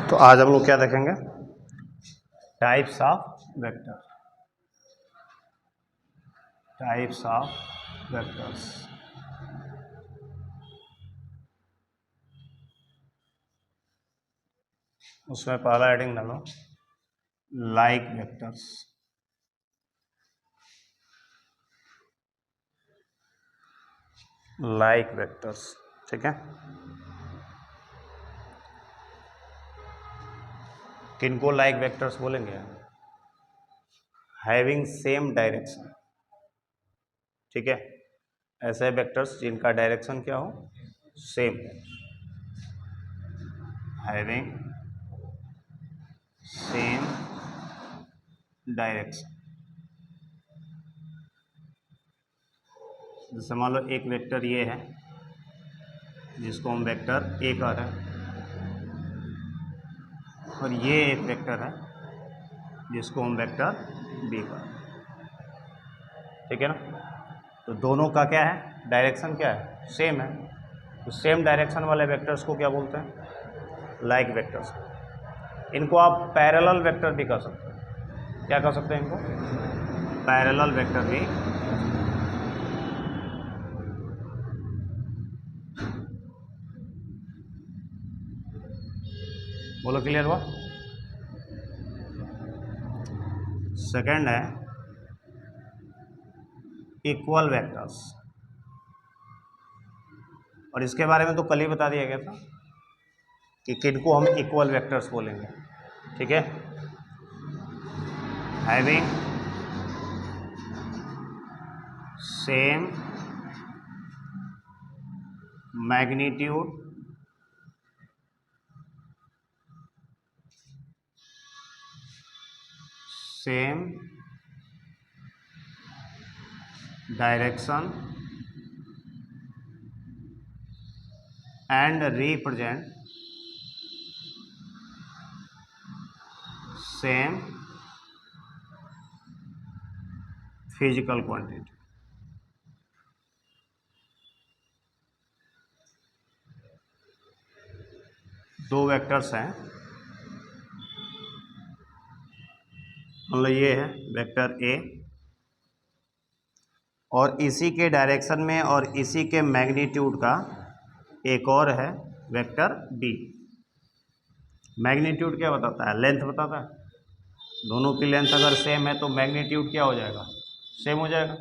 तो आज हम लोग क्या देखेंगे? Types of vector. Types of vectors. उसमें पहला हेडिंग डालो लाइक वेक्टर्स। लाइक वेक्टर्स, ठीक है। किनको लाइक वेक्टर्स बोलेंगे? हैविंग सेम डायरेक्शन, ठीक है। ऐसे वेक्टर्स जिनका डायरेक्शन क्या हो, सेम, हैविंग सेम डायरेक्शन। जैसे मान लो एक वेक्टर ये है जिसको हम वेक्टर ए कह रहे हैं, और ये एक वेक्टर है जिसको हम वेक्टर बी कह रहे हैं, ठीक है ना। तो दोनों का क्या है, डायरेक्शन क्या है, सेम है। तो सेम डायरेक्शन वाले वेक्टर्स को क्या बोलते हैं? Like vectors. इनको आप पैरेलल वेक्टर भी कह सकते हैं। क्या कह सकते हैं इनको? पैरेलल वेक्टर भी। बोलो, क्लियर हुआ? सेकंड है इक्वल वेक्टर्स, और इसके बारे में तो कल ही बता दिया गया था कि किनको हम इक्वल वेक्टर्स बोलेंगे, ठीक है। Having same magnitude same direction and represent same physical quantity। दो वेक्टर्स हैं, मतलब ये है वेक्टर ए, और इसी के डायरेक्शन में और इसी के मैग्नीट्यूड का एक और है वेक्टर बी। मैग्नीट्यूड क्या बताता है? लेंथ बताता है। दोनों की लेंथ अगर सेम है तो मैग्नीट्यूड क्या हो जाएगा, सेम हो जाएगा।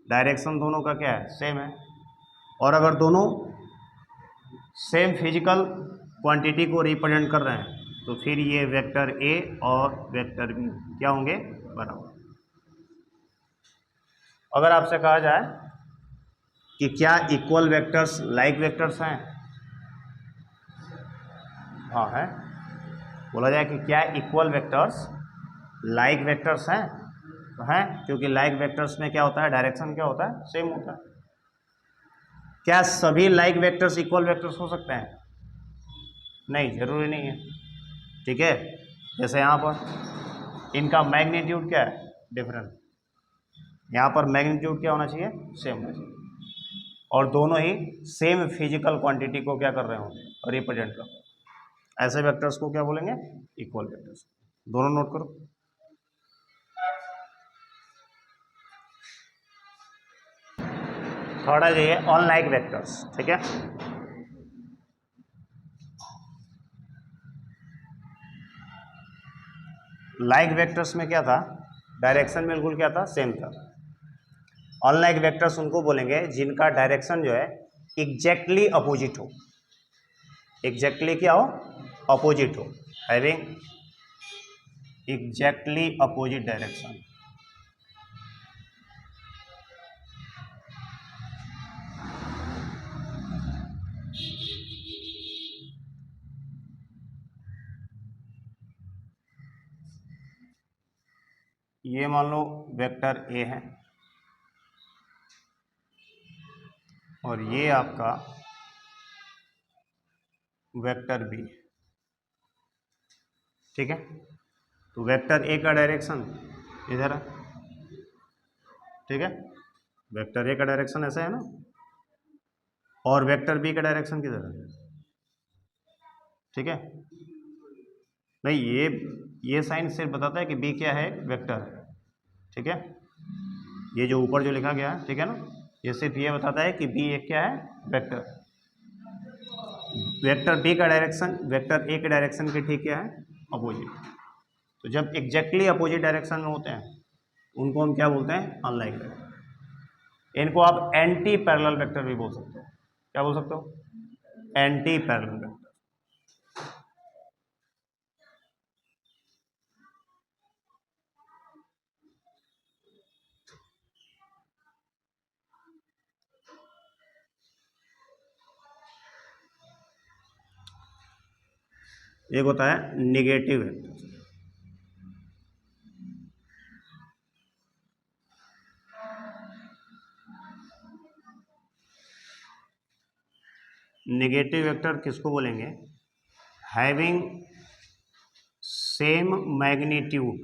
डायरेक्शन दोनों का क्या है, सेम है। और अगर दोनों सेम फिजिकल क्वांटिटी को रिप्रेजेंट कर रहे हैं तो फिर ये वेक्टर ए और वेक्टर बी क्या होंगे, बराबर। अगर आपसे कहा जाए कि क्या इक्वल वेक्टर्स लाइक वेक्टर्स हैं? हाँ है। बोला जाए कि क्या इक्वल वेक्टर्स लाइक वेक्टर्स हैं? तो हैं, क्योंकि लाइक वेक्टर्स में क्या होता है, डायरेक्शन क्या होता है, सेम होता है। क्या सभी लाइक वेक्टर्स इक्वल वेक्टर्स हो सकते हैं? नहीं, जरूरी नहीं है, ठीक है। जैसे यहाँ पर इनका मैग्नीट्यूड क्या है, डिफरेंट। यहाँ पर मैग्नीट्यूड क्या होना चाहिए, सेम होना चाहिए, और दोनों ही सेम फिजिकल क्वांटिटी को क्या कर रहे होंगे, रिप्रेजेंट कर रहे हैं। ऐसे वेक्टर्स को क्या बोलेंगे, इक्वल वेक्टर्स। दोनों नोट करो। थोड़ा जो है अनलाइक वेक्टर्स, ठीक है। लाइक वेक्टर्स में क्या था, डायरेक्शन बिल्कुल क्या था, सेम था। अनलाइक वेक्टर्स उनको बोलेंगे जिनका डायरेक्शन जो है एग्जैक्टली अपोजिट हो। एग्जैक्टली क्या हो, अपोजिट हो। Having exactly opposite direction. ये मान लो वेक्टर ए है और ये आपका वेक्टर बी, ठीक है। तो वेक्टर ए का डायरेक्शन इधर है, ठीक है। वेक्टर ए का डायरेक्शन ऐसा है ना, और वेक्टर बी का डायरेक्शन किधर है, ठीक है। नहीं, ये साइन सिर्फ बताता है कि बी क्या है, वेक्टर है। ठीक है, ये जो ऊपर जो लिखा गया है, ठीक है ना, ये सिर्फ ये बताता है कि बी एक क्या है, वेक्टर। वेक्टर बी का डायरेक्शन वेक्टर ए के डायरेक्शन के ठीक क्या है, अपोजिट। तो जब एग्जैक्टली अपोजिट डायरेक्शन में होते हैं उनको हम क्या बोलते हैं, अनलाइक वेक्टर। इनको आप एंटी पैरेलल वेक्टर भी बोल सकते हो। क्या बोल सकते हो, एंटी पैरेलल वेक्टर। एक होता है निगेटिव वेक्टर। निगेटिव वेक्टर किसको बोलेंगे, हैविंग सेम मैग्नीट्यूड,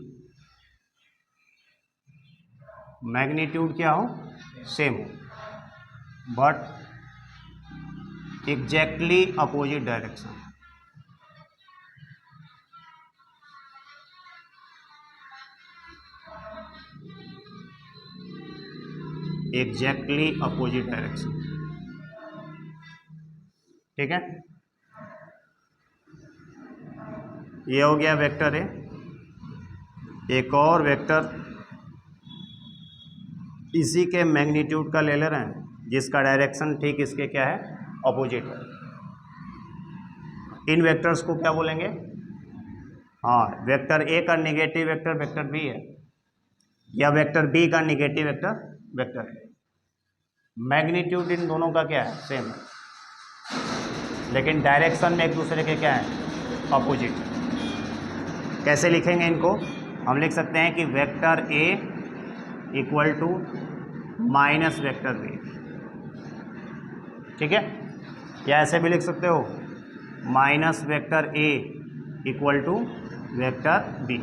मैग्नीट्यूड क्या हो, सेम हो, but exactly opposite direction. Exactly opposite direction. ठीक है, ये हो गया वेक्टर ए। एक और वेक्टर इसी के मैग्नीट्यूड का ले ले रहे हैं, जिसका डायरेक्शन ठीक इसके क्या है, अपोजिट है। इन वेक्टर्स को क्या बोलेंगे, हाँ, वेक्टर ए का निगेटिव वेक्टर वेक्टर बी है, या वेक्टर बी का निगेटिव वेक्टर वेक्टर है। मैग्नीट्यूड इन दोनों का क्या है, सेम है, लेकिन डायरेक्शन में एक दूसरे के क्या है, अपोजिट। कैसे लिखेंगे इनको, हम लिख सकते हैं कि vector A equal to minus vector B. ठीक है, या ऐसे भी लिख सकते हो, minus vector A equal to vector B.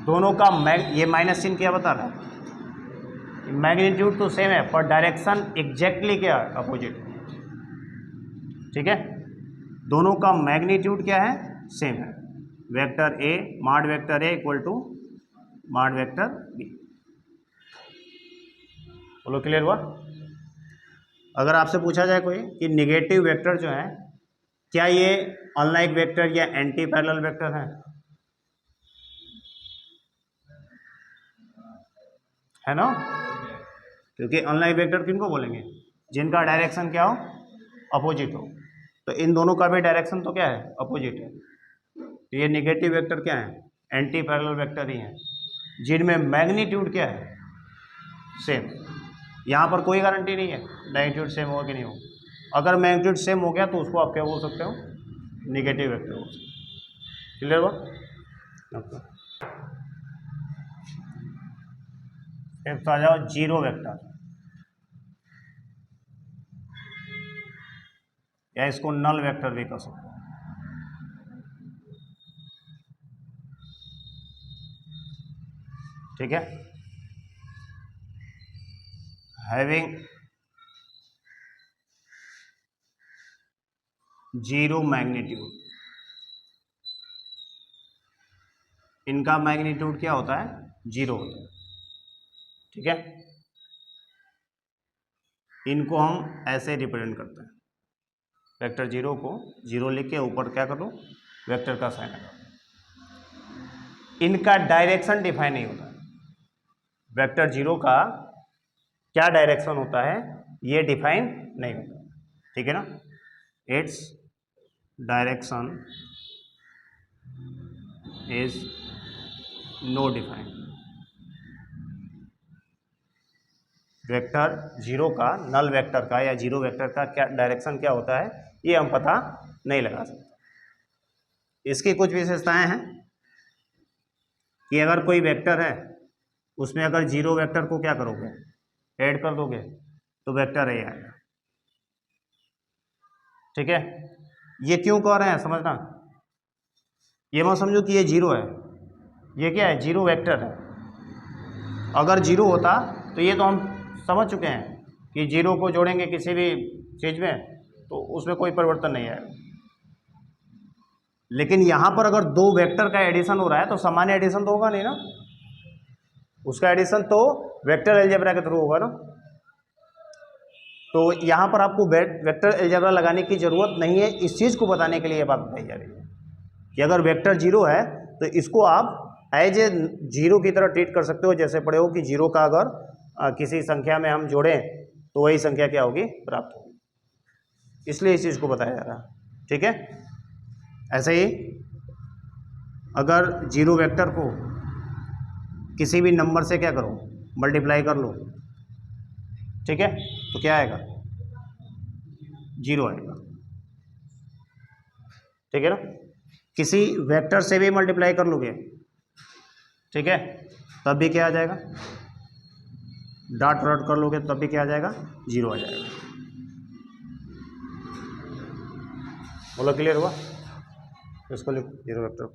दोनों का ये माइनस चिन्ह क्या बता रहा है, मैग्नीट्यूड तो सेम है पर डायरेक्शन एग्जैक्टली क्या है, अपोजिट। ठीक है, दोनों का मैग्नीट्यूड क्या है, सेम है। Vector A mod vector A equal to mod vector B. बोलो क्लियर हुआ। अगर आपसे पूछा जाए कोई कि निगेटिव वेक्टर जो है क्या ये अनलाइक वेक्टर या एंटी पैरेलल वेक्टर है ना, क्योंकि अनलाइक वेक्टर किनको बोलेंगे, जिनका डायरेक्शन क्या हो, अपोजिट हो। तो इन दोनों का भी डायरेक्शन तो क्या है, अपोजिट है। तो ये निगेटिव वेक्टर क्या है, एंटी पैरेलल वेक्टर ही हैं, जिनमें मैग्नीट्यूड क्या है, सेम। यहाँ पर कोई गारंटी नहीं है मैग्नीट्यूड सेम होगा कि नहीं हो। अगर मैग्नीट्यूड सेम हो गया तो उसको आप क्या बोल सकते हो, निगेटिव वेक्टर बोल सकते हो। क्लियर हुआ। फिर आ जाओ जीरो वेक्टर, या इसको नल वेक्टर भी कह सकते हो। ठीक है, हैविंग जीरो मैग्नीट्यूड, इनका मैग्नीट्यूड क्या होता है, जीरो होता है। ठीक है, इनको हम ऐसे रिप्रेजेंट करते हैं, वेक्टर जीरो को जीरो लिख के ऊपर क्या कर दो, वेक्टर का साइन लगा। इनका डायरेक्शन डिफाइन नहीं होता, वेक्टर जीरो का क्या डायरेक्शन होता है ये डिफाइन नहीं होता। ठीक है ना, its direction is no define. Vector zero का, नल वेक्टर का या जीरो वेक्टर का क्या डायरेक्शन क्या होता है ये हम पता नहीं लगा सकते। इसकी कुछ विशेषताएं हैं कि अगर कोई वेक्टर है उसमें अगर जीरो वेक्टर को क्या करोगे, ऐड कर दोगे तो वेक्टर ए आएगा। ठीक है, ये क्यों कह रहे हैं समझना, ये मत समझो कि ये जीरो है, ये क्या है, जीरो वेक्टर है। अगर जीरो होता तो ये तो हम समझ चुके हैं कि जीरो को जोड़ेंगे किसी भी चीज़ में तो उसमें कोई परिवर्तन नहीं आएगा। लेकिन यहाँ पर अगर दो वेक्टर का एडिशन हो रहा है तो सामान्य एडिशन तो होगा नहीं ना, उसका एडिशन तो वेक्टर अलजेब्रा के थ्रू होगा ना। तो यहाँ पर आपको वेक्टर अलजेब्रा लगाने की जरूरत नहीं है। इस चीज़ को बताने के लिए ये बात बताई जा रही है कि अगर वेक्टर जीरो है तो इसको आप एज ए जीरो की तरह ट्रीट कर सकते हो। जैसे पढ़े हो कि जीरो का अगर किसी संख्या में हम जोड़ें तो वही संख्या क्या होगी, प्राप्त होगी, इसलिए इस चीज़ को बताया जा रहा है। ठीक है, ऐसे ही अगर जीरो वेक्टर को किसी भी नंबर से क्या करो, मल्टीप्लाई कर लो, ठीक है, तो क्या आएगा, जीरो आएगा। ठीक है ना, किसी वेक्टर से भी मल्टीप्लाई कर लोगे, ठीक है, तब भी क्या आ जाएगा, डॉट डॉट कर लोगे तब भी क्या आ जाएगा, जीरो आ जाएगा। बोलो क्लियर हुआ, इसको लिखो जीरो वेक्टर।